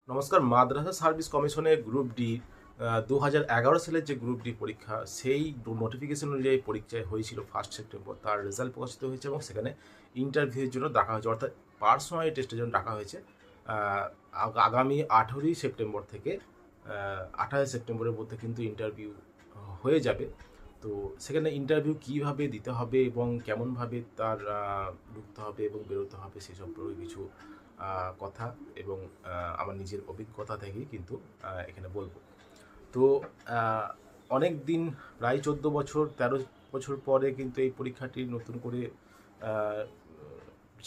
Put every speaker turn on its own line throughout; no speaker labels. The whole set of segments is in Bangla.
নমস্কার। মাদ্রাসা সার্ভিস কমিশনের গ্রুপ ডি 2011 সালের যে গ্রুপ ডি পরীক্ষা, সেই নোটিফিকেশন অনুযায়ী পরীক্ষায় হয়েছিল 1 সেপ্টেম্বর। তার রেজাল্ট প্রকাশিত হয়েছে এবং সেখানে ইন্টারভিউয়ের জন্য ডাকা হয়েছে, অর্থাৎ পার্সোনাল টেস্টের জন্য ডাকা হয়েছে। আগামী 18ই সেপ্টেম্বর থেকে 28 সেপ্টেম্বরের মধ্যে কিন্তু ইন্টারভিউ হয়ে যাবে। তো সেখানে ইন্টারভিউ কীভাবে দিতে হবে এবং কেমনভাবে তার ঢুকতে হবে এবং বেরোতে হবে সেই সম্পর্কে কিছু কথা এবং আমার নিজের অভিজ্ঞতা থেকেই কিন্তু এখানে বলবো। তো অনেক দিন, প্রায় 14 বছর 13 বছর পরে কিন্তু এই পরীক্ষাটি নতুন করে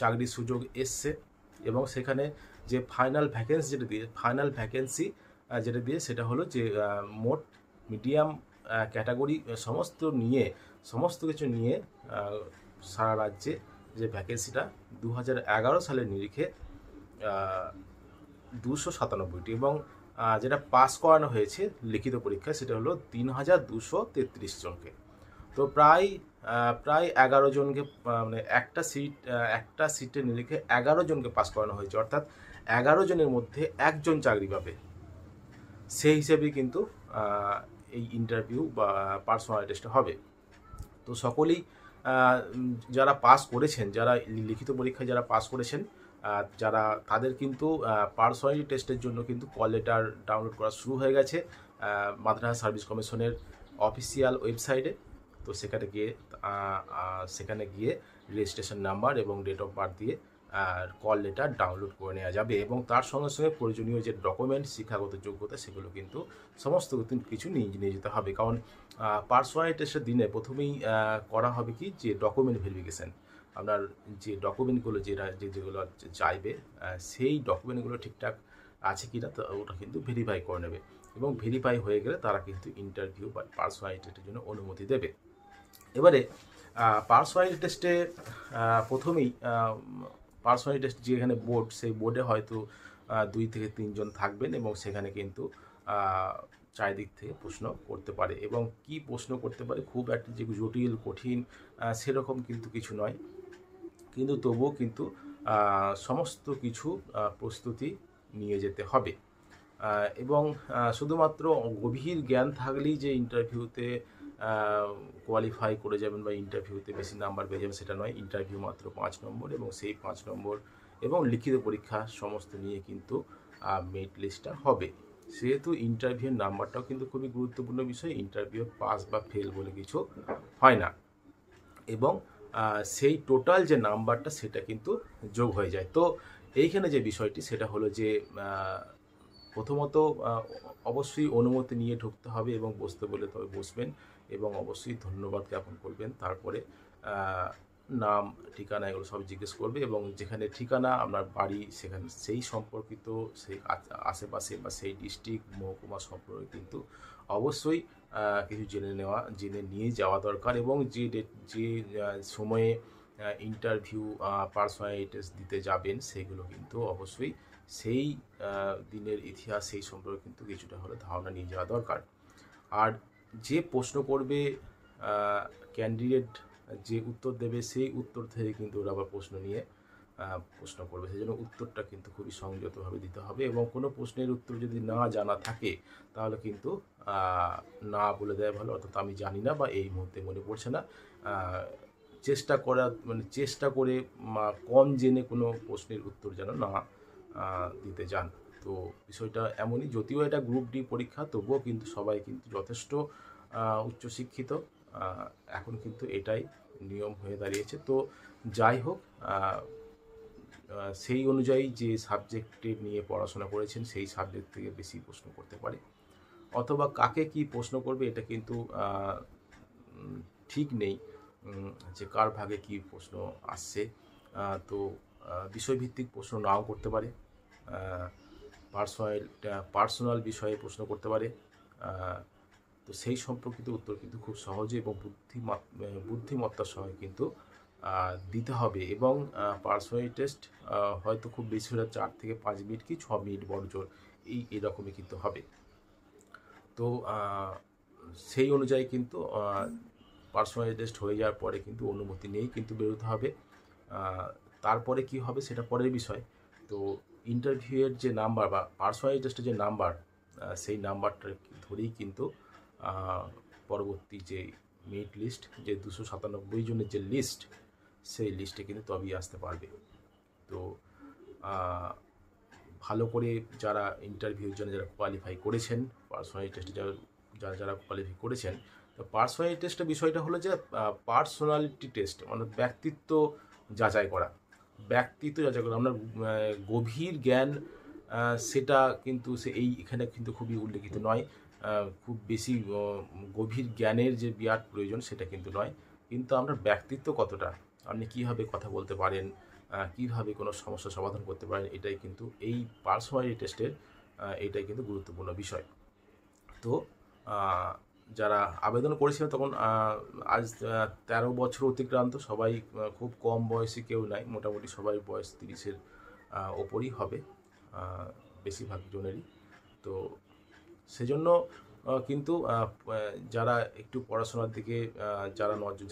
চাকরির সুযোগ এসছে এবং সেখানে যে ফাইনাল ভ্যাকেন্সি যেটা দিয়ে সেটা হলো যে মোট মিডিয়াম ক্যাটাগরি সমস্ত কিছু নিয়ে সারা রাজ্যে যে ভ্যাকেন্সিটা 2011 সালের নিরিখে 297টি এবং যেটা পাস করানো হয়েছে লিখিত পরীক্ষায় সেটা হলো 3233 জনকে। তো প্রায় 11 জনকে, মানে একটা সিটের নিরিখে 11 জনকে পাস করানো হয়েছে, অর্থাৎ 11 জনের মধ্যে একজন চাকরি পাবে। সেই হিসেবেই কিন্তু এই ইন্টারভিউ বা পার্সোনাল টেস্ট হবে। তো সকলেই যারা পাস করেছেন, যারা লিখিত পরীক্ষায় যারা পাস করেছেন, তাদের কিন্তু পার্সোনালিটি টেস্টের জন্য কিন্তু কল লেটার ডাউনলোড করা শুরু হয়ে গেছে মাদ্রাসা সার্ভিস কমিশনের অফিসিয়াল ওয়েবসাইটে। তো সেখানে গিয়ে রেজিস্ট্রেশন নাম্বার এবং ডেট অফ বার্থ দিয়ে কল লেটার ডাউনলোড করে নেওয়া যাবে এবং তার সঙ্গে সঙ্গে প্রয়োজনীয় যে ডকুমেন্ট, শিক্ষাগত যোগ্যতা, সেগুলো কিন্তু সমস্ত কিছু নিয়ে যেতে হবে। কারণ পার্সোনালিটি টেস্টের দিনে প্রথমেই করা হবে কি, যে ডকুমেন্ট ভেরিফিকেশান। আপনার যে ডকুমেন্টগুলো যেগুলো চাইবে, সেই ডকুমেন্টগুলো ঠিকঠাক আছে কি না ওটা কিন্তু ভেরিফাই করে নেবে এবং ভেরিফাই হয়ে গেলে তারা কিন্তু ইন্টারভিউ বা পার্সোনালিটি টেস্টের জন্য অনুমতি দেবে। এবারে পার্সোনালিটি টেস্টে প্রথমেই পার্সোনালিটি টেস্ট যেখানে বোর্ড, সেই বোর্ডে হয়তো 2 থেকে 3 জন থাকবেন এবং সেখানে কিন্তু চারিদিক থেকে প্রশ্ন করতে পারে এবং কি প্রশ্ন করতে পারে, খুব একটা যে জটিল কঠিন সেরকম কিন্তু কিছু নয়, কিন্তু তবুও কিন্তু সমস্ত কিছু প্রস্তুতি নিয়ে যেতে হবে এবং শুধুমাত্র গভীর জ্ঞান থাকলেই যে ইন্টারভিউতে কোয়ালিফাই করে যাবেন বা ইন্টারভিউতে বেশি নাম্বার পেয়ে যাবেন সেটা নয়। ইন্টারভিউ মাত্র 5 নম্বর এবং সেই 5 নম্বর এবং লিখিত পরীক্ষা সমস্ত নিয়ে কিন্তু মেরিট লিস্টটা হবে। সেহেতু ইন্টারভিউর নাম্বারটাও কিন্তু খুবই গুরুত্বপূর্ণ বিষয়। ইন্টারভিউ পাস বা ফেল বলে কিছু হয় না এবং সেই টোটাল যে নাম্বারটা সেটা কিন্তু যোগ হয়ে যায়। তো এইখানে যে বিষয়টি সেটা হলো যে প্রথমত অবশ্যই অনুমতি নিয়ে ঢুকতে হবে এবং বসতে বলে তবে বসবেন এবং অবশ্যই ধন্যবাদ জ্ঞাপন করবেন। তারপরে নাম, ঠিকানা এগুলো সব জিজ্ঞেস করবে এবং যেখানে ঠিকানা আপনার বাড়ি, সেখানে সেই সম্পর্কিত সেই আশেপাশে বা সেই ডিস্ট্রিক্ট মহকুমা সম্পর্কে কিন্তু অবশ্যই কিছু জেনে নিয়ে যাওয়া দরকার এবং যে সময়ে ইন্টারভিউ পার্সোনালিটি টেস্ট দিতে যাবেন সেগুলো কিন্তু অবশ্যই সেই দিনের ইতিহাস, সেই সম্পর্কে কিন্তু কিছুটা হলে ধারণা নিয়ে যাওয়া দরকার। আর যে প্রশ্ন করবে, ক্যান্ডিডেট যে উত্তর দেবে সেই উত্তর থেকে কিন্তু ওরা আবার প্রশ্ন নিয়ে প্রশ্ন করবে, সেই জন্য উত্তরটা কিন্তু খুবই সংযতভাবে দিতে হবে এবং কোনো প্রশ্নের উত্তর যদি না জানা থাকে তাহলে কিন্তু না বলে দেওয়া ভালো, অর্থাৎ আমি জানি না বা এই মুহূর্তে মনে পড়ছে না। চেষ্টা করে কম জেনে কোনো প্রশ্নের উত্তর যেন না দিতে যান। তো বিষয়টা এমনই, যদিও এটা গ্রুপ ডি পরীক্ষা তবুও কিন্তু সবাই কিন্তু যথেষ্ট উচ্চশিক্ষিত। এখন কিন্তু এটাই নিয়ম হয়ে দাঁড়িয়েছে। তো যাই হোক, সেই অনুযায়ী যে সাবজেক্টে নিয়ে পড়াশোনা করেছেন সেই সাবজেক্ট থেকে বেশি প্রশ্ন করতে পারে, অথবা কাকে কি প্রশ্ন করবে এটা কিন্তু ঠিক নেই যে কার ভাগে কি প্রশ্ন আসছে। তো বিষয়ভিত্তিক প্রশ্ন নাও করতে পারে, পার্সোনাল বিষয়ে প্রশ্ন করতে পারে। তো সেই সম্পর্কিত উত্তর কিন্তু খুব সহজে এবং বুদ্ধিমত্তার সঙ্গে কিন্তু দিতে হবে এবং পার্সোনালিটি টেস্ট হয়তো খুব বেশি হলে 4 থেকে 5 মিনিট কি 6 মিনিট বড়জোর এরকমই কিন্তু হবে। তো সেই অনুযায়ী কিন্তু পার্সোনালিটি টেস্ট হয়ে যাওয়ার পরে কিন্তু অনুমতি নিয়েই কিন্তু বেরোতে হবে। তারপরে কি হবে সেটা পরের বিষয়। তো ইন্টারভিউয়ের যে নাম্বার বা পার্সোনালিটি টেস্টের যে নাম্বার, সেই নাম্বারটা ধরেই কিন্তু পরবর্তী যে মেরিট লিস্ট, যে 297 জনের যে লিস্ট, সেই লিস্টে কিন্তু তবেই আসতে পারবে। তো ভালো করে যারা ইন্টারভিউর জন্য যারা কোয়ালিফাই করেছেন, পার্সোনালিটি টেস্টে যারা যারা কোয়ালিফাই করেছেন, তো পার্সোনালিটি টেস্টের বিষয়টা হলো যে পার্সোনালিটি টেস্ট মানে ব্যক্তিত্ব যাচাই করা। ব্যক্তিত্ব যাচাই করা আপনার গভীর জ্ঞান, সেটা কিন্তু এখানে কিন্তু খুবই উল্লেখিত নয়। খুব বেশি গভীর জ্ঞানের যে বিরাট প্রয়োজন সেটা কিন্তু নয়, কিন্তু আপনার ব্যক্তিত্ব কতটা, আপনি কীভাবে কথা বলতে পারেন, কীভাবে কোনো সমস্যার সমাধান করতে পারেন, এটাই কিন্তু এই পার্সোনালিটি টেস্টের এটাই কিন্তু গুরুত্বপূর্ণ বিষয়। তো যারা আবেদন করেছিলেন তখন আজ 13 বছর অতিক্রান্ত, সবাই খুব কম বয়সী কেউ নাই, মোটামুটি সবাই বয়স 30-এর ওপরই হবে বেশিরভাগ জনেরই। তো সেজন্য কিন্তু যারা একটু পড়াশোনার দিকে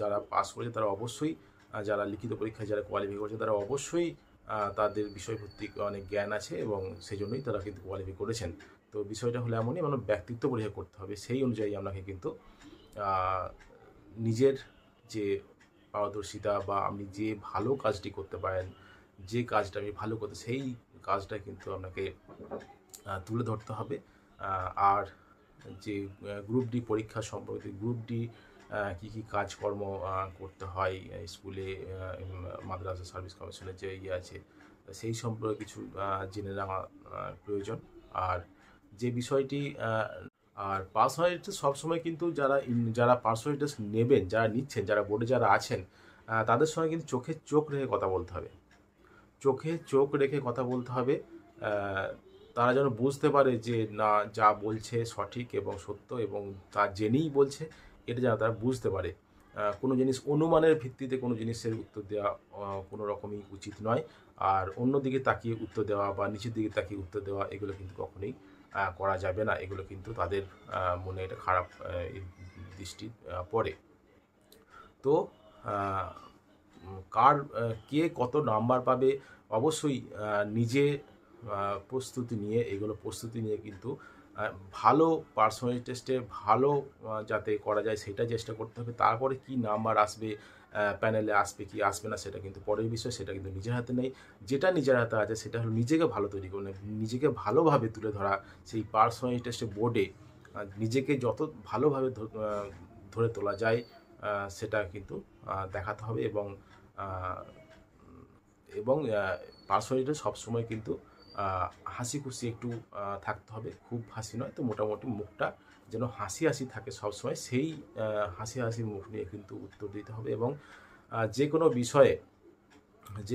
যারা পাস করেছে তারা অবশ্যই, যারা লিখিত পরীক্ষায় যারা কোয়ালিফাই করেছে তারা অবশ্যই তাদের বিষয়ভিত্তিক অনেক জ্ঞান আছে এবং সেজন্যই তারা কিন্তু কোয়ালিফাই করেছেন। তো বিষয়টা হলো এমনই, মানে ব্যক্তিত্ব পরীক্ষা করতে হবে, সেই অনুযায়ী আপনাকে কিন্তু নিজের যে পারদর্শিতা বা আপনি যে ভালো কাজটি করতে পারেন, যে কাজটা আমি ভালো করতে, সেই কাজটা কিন্তু আপনাকে তুলে ধরতে হবে। আর যে গ্রুপ ডি পরীক্ষা সম্পর্কে, গ্রুপ ডি কী কী কাজকর্ম করতে হয় স্কুলে, মাদ্রাসা সার্ভিস কমিশনের যে আছে, সেই সম্পর্কে কিছু জেনে নেওয়া প্রয়োজন। আর যে বিষয়টি আর পার্সোনালিটি টেস্ট সবসময় কিন্তু যারা পার্সোনালিটি টেস্ট নেবেন, যারা নিচ্ছেন, যারা বোর্ডে যারা আছেন, তাদের সঙ্গে কিন্তু চোখে চোখ রেখে কথা বলতে হবে। চোখে চোখ রেখে কথা বলতে হবে, তারা যেন বুঝতে পারে যে না, যা বলছে সঠিক এবং সত্য এবং তা জেনেই বলছে, এটা যেন তারা বুঝতে পারে। কোনো জিনিস অনুমানের ভিত্তিতে কোনো জিনিসের উত্তর দেওয়া কোনো রকমই উচিত নয়। আর অন্য দিকে তাকিয়ে উত্তর দেওয়া বা নিচের দিকে তাকিয়ে উত্তর দেওয়া, এগুলো কিন্তু কখনোই করা যাবে না। এগুলো কিন্তু তাদের মনে এটা খারাপ দৃষ্টি পড়ে। তো কে কত নাম্বার পাবে, অবশ্যই নিজে প্রস্তুতি নিয়ে কিন্তু ভালো পার্সোনালিটি টেস্টে ভালো যাতে করা যায় সেটা চেষ্টা করতে হবে। তারপরে কি নাম্বার আসবে, প্যানেলে আসবে কি আসবে না, সেটা কিন্তু পরের বিষয়, সেটা কিন্তু নিজের হাতে নেই। যেটা নিজের হাতে আছে সেটা হলো নিজেকে ভালো তৈরি করে, নিজেকে ভালোভাবে তুলে ধরা। সেই পার্সোনালিটি টেস্টে বোর্ডে নিজেকে যত ভালোভাবে ধরে তোলা যায়, সেটা কিন্তু দেখাতে হবে। এবং পার্সোনালিটি টেস্ট সবসময় কিন্তু হাসি খুশি একটু থাকতে হবে, খুব হাসি নয়, তো মোটামুটি মুখটা যেন হাসি হাসি থাকে সবসময়, সেই হাসি হাসি মুখ নিয়ে কিন্তু উত্তর দিতে হবে। এবং যে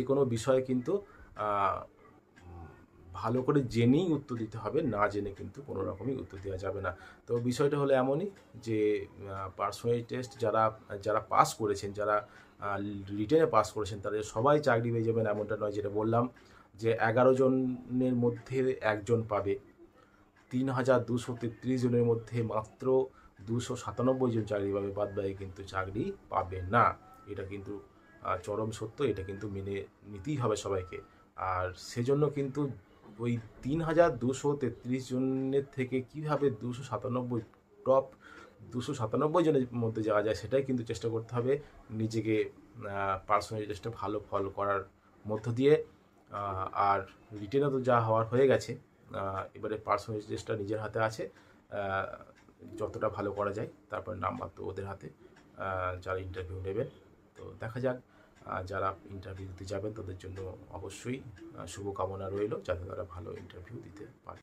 কোনো বিষয়ে কিন্তু ভালো করে জেনেই উত্তর দিতে হবে, না জেনে কিন্তু কোনো রকমই উত্তর দেওয়া যাবে না। তো বিষয়টা হলো এমনই যে পার্সোনালিটি টেস্ট যারা পাস করেছেন, যারা রিটেনে পাস করেছেন, তাদের সবাই চাকরি পেয়ে যাবেন এমনটা নয়। যেটা বললাম যে 11 জনের মধ্যে একজন পাবে, 3233 জনের মধ্যে মাত্র 297 জন চাকরি পাবে, বাদবাকি কিন্তু চাকরি পাবে না। এটা কিন্তু চরম সত্য, এটা কিন্তু মেনে নিতেই হবে সবাইকে। আর সেজন্য কিন্তু ওই 3233 জনের থেকে কীভাবে 297 জনের মধ্যে যাওয়া যায়, সেটাই কিন্তু চেষ্টা করতে হবে নিজেকে পার্সোনালিটি টেস্টে ভালো ফল করার মধ্য দিয়ে। আর রিটেনে তো যা হওয়ার হয়ে গেছে, এবারে পার্সোনালিটি টেস্টটা নিজের হাতে আছে, যতটা ভালো করা যায়। তারপর নাম্বার তো ওদের হাতে, যারা ইন্টারভিউ নেবেন। তো দেখা যাক, যারা ইন্টারভিউ দিতে যাবেন তাদের জন্য অবশ্যই শুভকামনা রইল, যাতে তারা ভালো ইন্টারভিউ দিতে পারে।